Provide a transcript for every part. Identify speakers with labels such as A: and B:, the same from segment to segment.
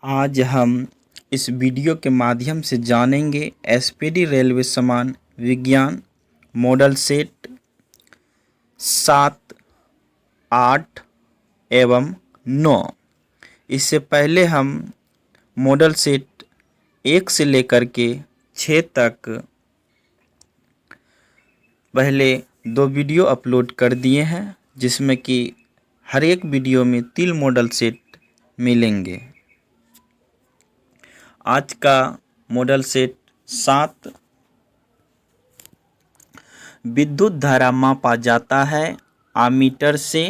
A: आज हम इस वीडियो के माध्यम से जानेंगे एसपीडी रेलवे समान विज्ञान मॉडल सेट 7, 8 एवं 9। इससे पहले हम मॉडल सेट 1 से लेकर के 6 तक पहले 2 वीडियो अपलोड कर दिए हैं, जिसमें कि हर एक वीडियो में 3 मॉडल सेट मिलेंगे। आज का मॉडल सेट 7। विद्युत धारा मापा जाता है आमीटर से।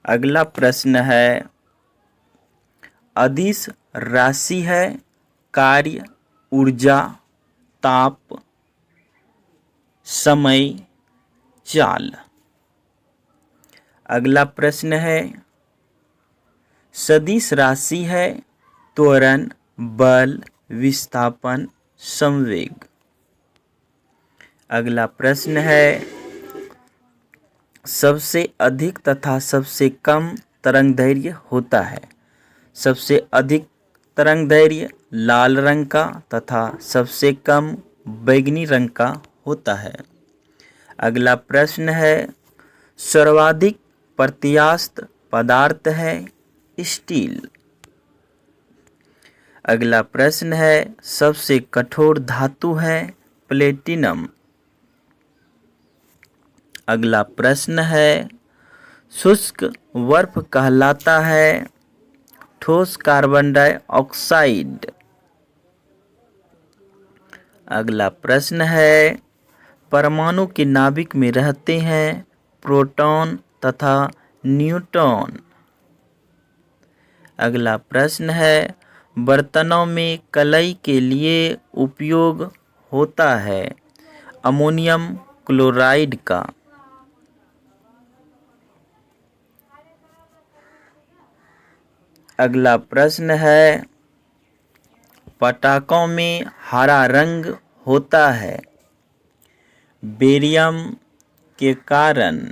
A: अगला प्रश्न है, अदिश राशि है कार्य, ऊर्जा, ताप, समय, चाल। अगला प्रश्न है, सदिश राशि है त्वरण, बल, विस्थापन, संवेग। अगला प्रश्न है, सबसे अधिक तथा सबसे कम तरंग दैर्घ्य होता है। सबसे अधिक तरंग दैर्घ्य लाल रंग का तथा सबसे कम बैंगनी रंग का होता है। अगला प्रश्न है, सर्वाधिक प्रत्यास्थ पदार्थ है स्टील। अगला प्रश्न है, सबसे कठोर धातु है प्लेटिनम। अगला प्रश्न है, शुष्क बर्फ कहलाता है ठोस कार्बन डाइऑक्साइड। अगला प्रश्न है, परमाणु के नाभिक में रहते हैं प्रोटॉन तथा न्यूट्रॉन। अगला प्रश्न है, बर्तनों में कलई के लिए उपयोग होता है अमोनियम क्लोराइड का। अगला प्रश्न है, पटाखों में हरा रंग होता है बेरियम के कारण।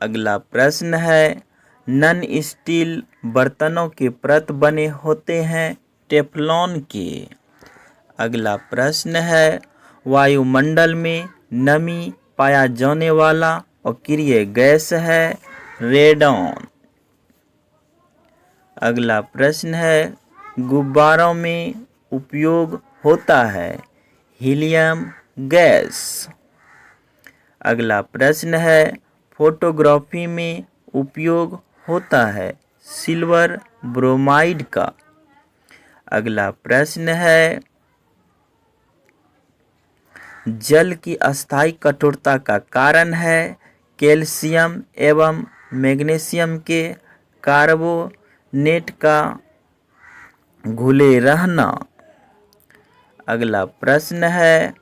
A: अगला प्रश्न है, नन स्टील बर्तनों के परत बने होते हैं टेफ्लॉन के। अगला प्रश्न है, वायुमंडल में नमी पाया जाने वाला अक्रिय गैस है रेडॉन। अगला प्रश्न है, गुब्बारों में उपयोग होता है हीलियम गैस। अगला प्रश्न है, फोटोग्राफी में उपयोग होता है सिल्वर ब्रोमाइड का। अगला प्रश्न है, जल की अस्थायी कठोरता का कारण है कैल्शियम एवं मैग्नीशियम के कार्बोनेट का घुले रहना। अगला प्रश्न है,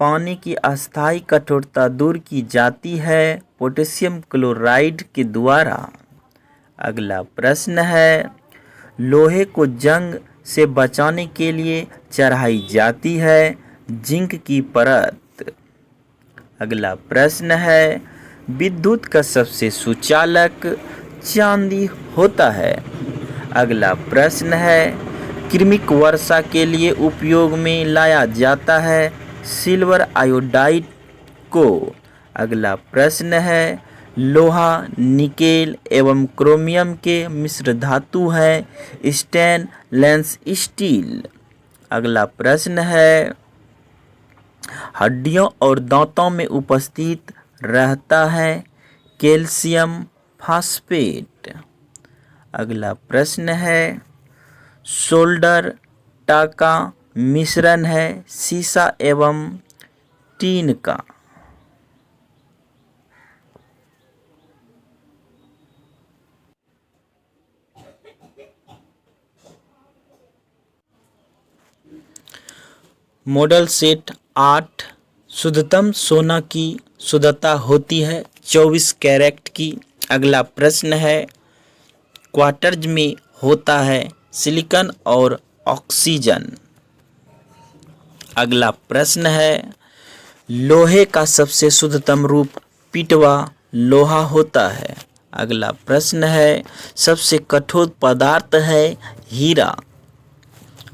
A: पानी की अस्थायी कठोरता दूर की जाती है पोटेशियम क्लोराइड के द्वारा। अगला प्रश्न है, लोहे को जंग से बचाने के लिए चढ़ाई जाती है जिंक की परत। अगला प्रश्न है, विद्युत का सबसे सुचालक चांदी होता है। अगला प्रश्न है, कृमिक वर्षा के लिए उपयोग में लाया जाता है सिल्वर आयोडाइड को। अगला प्रश्न है, लोहा, निकेल एवं क्रोमियम के मिश्र धातु है स्टेनलेस स्टील। अगला प्रश्न है, हड्डियों और दांतों में उपस्थित रहता है कैल्शियम फास्फेट। अगला प्रश्न है, सोल्डर टाका मिश्रण है सीसा एवं टीन का। Model set 8। शुद्धतम सोना की शुद्धता होती है 24 कैरेट की। अगला प्रश्न है, क्वार्ट्ज में होता है सिलिकॉन और ऑक्सीजन। अगला प्रश्न है, लोहे का सबसे शुद्धतम रूप पिटवा लोहा होता है। अगला प्रश्न है सबसे कठोर पदार्थ है हीरा।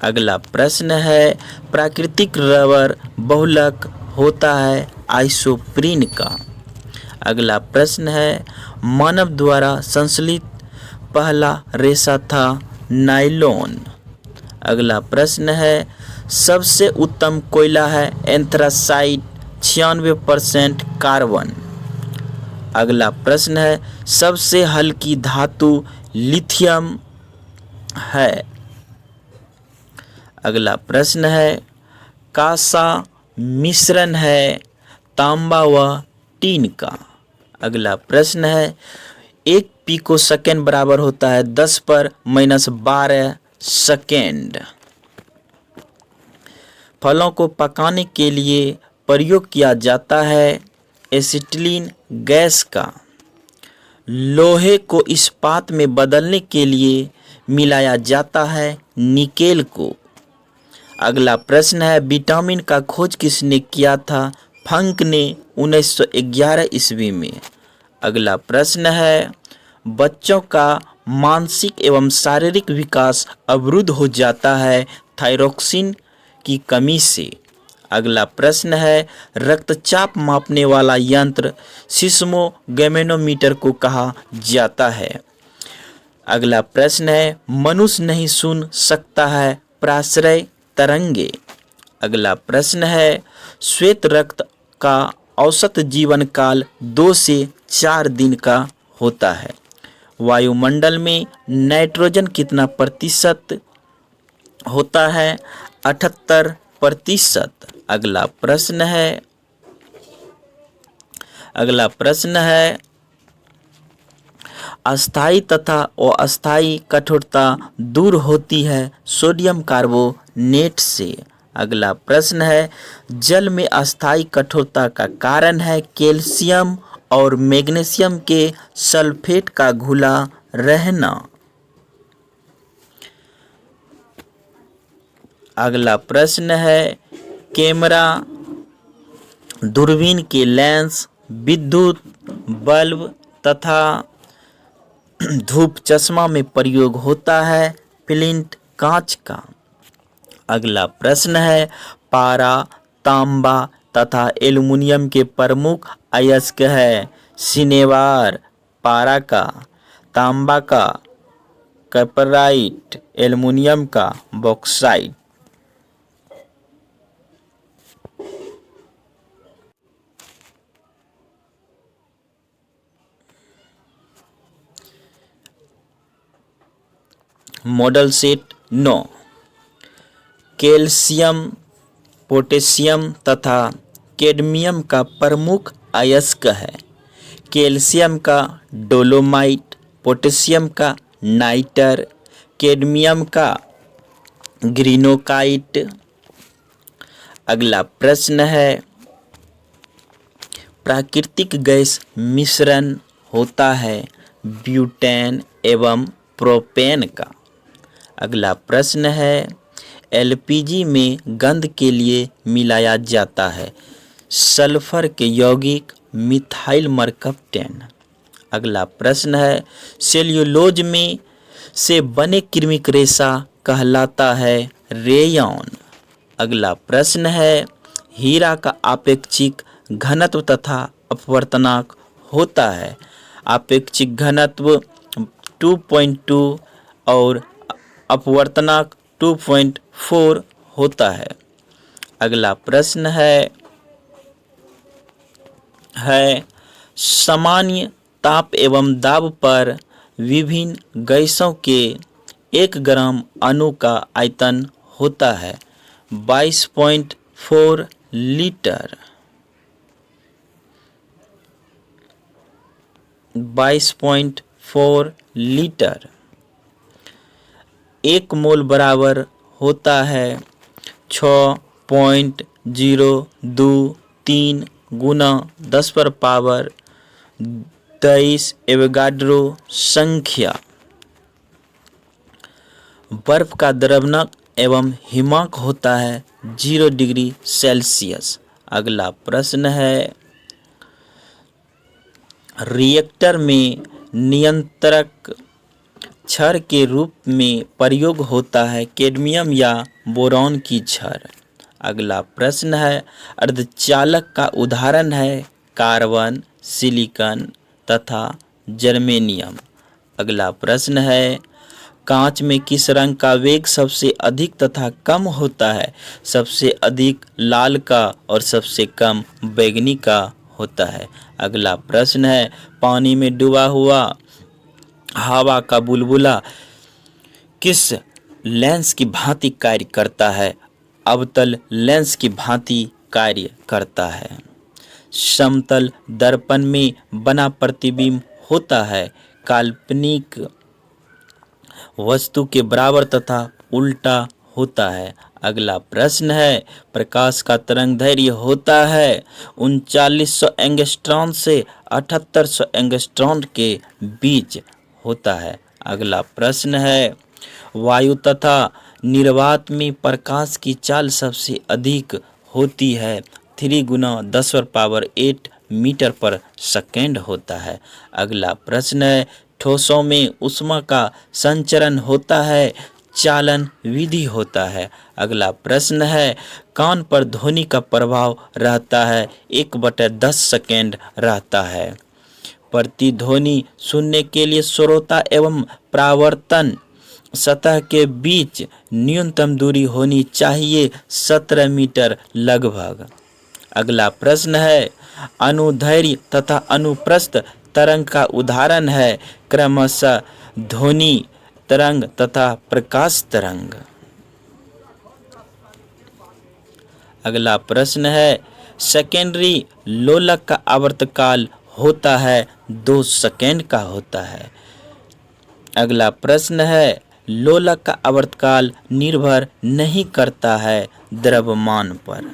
A: अगला प्रश्न है प्राकृतिक रबर बहुलक होता है आइसोप्रीन का। अगला प्रश्न है मानव द्वारा संश्लेषित पहला रेशा था नायलॉन। अगला प्रश्न है सबसे उत्तम कोयला है एंथ्रासाइट 96% कार्बन। अगला प्रश्न है सबसे हल्की धातु लिथियम है। अगला प्रश्न है कासा मिश्रण है तांबा व टीन का। अगला प्रश्न है 1 पिको सेकेंड बराबर होता है 10⁻12 सेकेंड। फलों को पकाने के लिए प्रयोग किया जाता है एसिटिलीन गैस का। लोहे को इस्पात में बदलने के लिए मिलाया जाता है निकेल को। अगला प्रश्न है विटामिन का खोज किसने किया था फंक ने 1911 ईस्वी में। अगला प्रश्न है बच्चों का मानसिक एवं शारीरिक विकास अवरुद्ध हो जाता है थायरोक्सिन की कमी से। अगला प्रश्न है रक्तचाप मापने वाला यंत्र सिस्मोगैमेनोमीटर को कहा जाता है। अगला प्रश्न है मनुष्य नहीं सुन सकता है प्राश्रय तरंगे। अगला प्रश्न है श्वेत रक्त का औसत जीवन काल 2 से 4 दिन का होता है। वायुमंडल में नाइट्रोजन कितना प्रतिशत होता है 78%। अगला प्रश्न है अस्थाई तथा अस्थाई कठोरता दूर होती है सोडियम कार्बोनेट से। अगला प्रश्न है जल में अस्थाई कठोरता का कारण है कैल्शियम और मैग्नीशियम के सल्फेट का घुला रहना। अगला प्रश्न है कैमरा दूरबीन के लेंस विद्युत बल्ब तथा धूप चश्मा में प्रयोग होता है फ्लिंट कांच का। अगला प्रश्न है पारा तांबा तथा एल्युमिनियम के प्रमुख अयस्क है सिनेबार पारा का, तांबा का कैपराइट, एल्युमिनियम का bauxite. Model set 9 calcium potassium तथा कैडमियम का प्रमुख अयस्क है। कैल्शियम का डोलोमाइट, पोटेशियम का नाइटर, कैडमियम का ग्रीनोकाइट। अगला प्रश्न है प्राकृतिक गैस मिश्रण होता है ब्यूटेन एवं प्रोपेन का। अगला प्रश्न है एलपीजी में गंध के लिए मिलाया जाता है सल्फर के यौगिक मिथाइल मरकप्टेन। अगला प्रश्न है सेल्यूलोज में से बने कृमिक रेशा कहलाता है रेयॉन। अगला प्रश्न है हीरा का आपेक्षिक घनत्व तथा अपवर्तनांक होता है। आपेक्षिक घनत्व 2.2 और अपवर्तनांक 2.4 होता है। अगला प्रश्न है सामान्य ताप एवं दाब पर विभिन्न गैसों के 1 ग्राम अणु का आयतन होता है 22.4 लीटर। 22.4 लीटर। 1 मोल बराबर होता है 6.023 गुना 10⁻23 एवोगाड्रो संख्या। बर्फ का द्रवणक एवं हिमांक होता है 0 डिग्री सेल्सियस। अगला प्रश्न है रिएक्टर में नियंत्रक क्षार के रूप में प्रयोग होता है, कैडमियम या बोरॉन की क्षार। अगला प्रश्न है, अर्धचालक का उदाहरण है कार्बन, सिलिकॉन तथा जर्मेनियम। अगला प्रश्न है, कांच में किस रंग का वेग सबसे अधिक तथा कम होता है? सबसे अधिक लाल का और सबसे कम बैंगनी का होता है। अगला प्रश्न है, पानी में डूबा हुआ हवा का बुलबुला किस लेंस की भांति कार्य करता है? अवतल लेंस की भांति कार्य करता है। समतल दर्पण में बना प्रतिबिंब होता है काल्पनिक वस्तु के बराबर तथा उल्टा होता है। अगला प्रश्न है, प्रकाश का तरंग दैर्घ्य होता है 3900 एंगस्ट्रॉम से 7800 एंगस्ट्रॉम के बीच होता है। अगला प्रश्न है, वायु तथा निर्वात में प्रकाश की चाल सबसे अधिक होती है 3 × 10⁸ मीटर पर सेकेंड होता है। अगला प्रश्न है, ठोसों में ऊष्मा का संचरण होता है चालन विधि होता है। अगला प्रश्न है, कान पर ध्वनि का प्रभाव रहता है 1/10 सेकेंड रहता है। प्रतिध्वनि सुनने के लिए श्रोता एवं परावर्तन सतह के बीच न्यूनतम दूरी होनी चाहिए 17 मीटर लगभग। अगला प्रश्न है, अनुदैर्घ्य तथा अनुप्रस्थ तरंग का उदाहरण है क्रमशः ध्वनि तरंग तथा प्रकाश तरंग। अगला प्रश्न है, सेकेंडरी लोलक का आवर्तकाल होता है 2 सेकेंड का होता है। अगला प्रश्न है, लोलक का आवर्तकाल निर्भर नहीं करता है द्रव्यमान पर।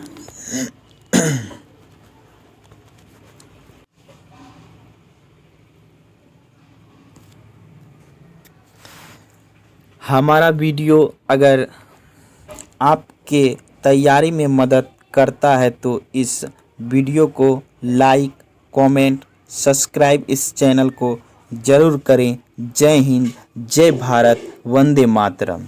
A: हमारा वीडियो अगर आपके तैयारी में मदद करता है तो इस वीडियो को लाइक, कमेंट, सब्सक्राइब इस चैनल को ज़रूर करें। जय हिंद, जय भारत, वंदे मातरम।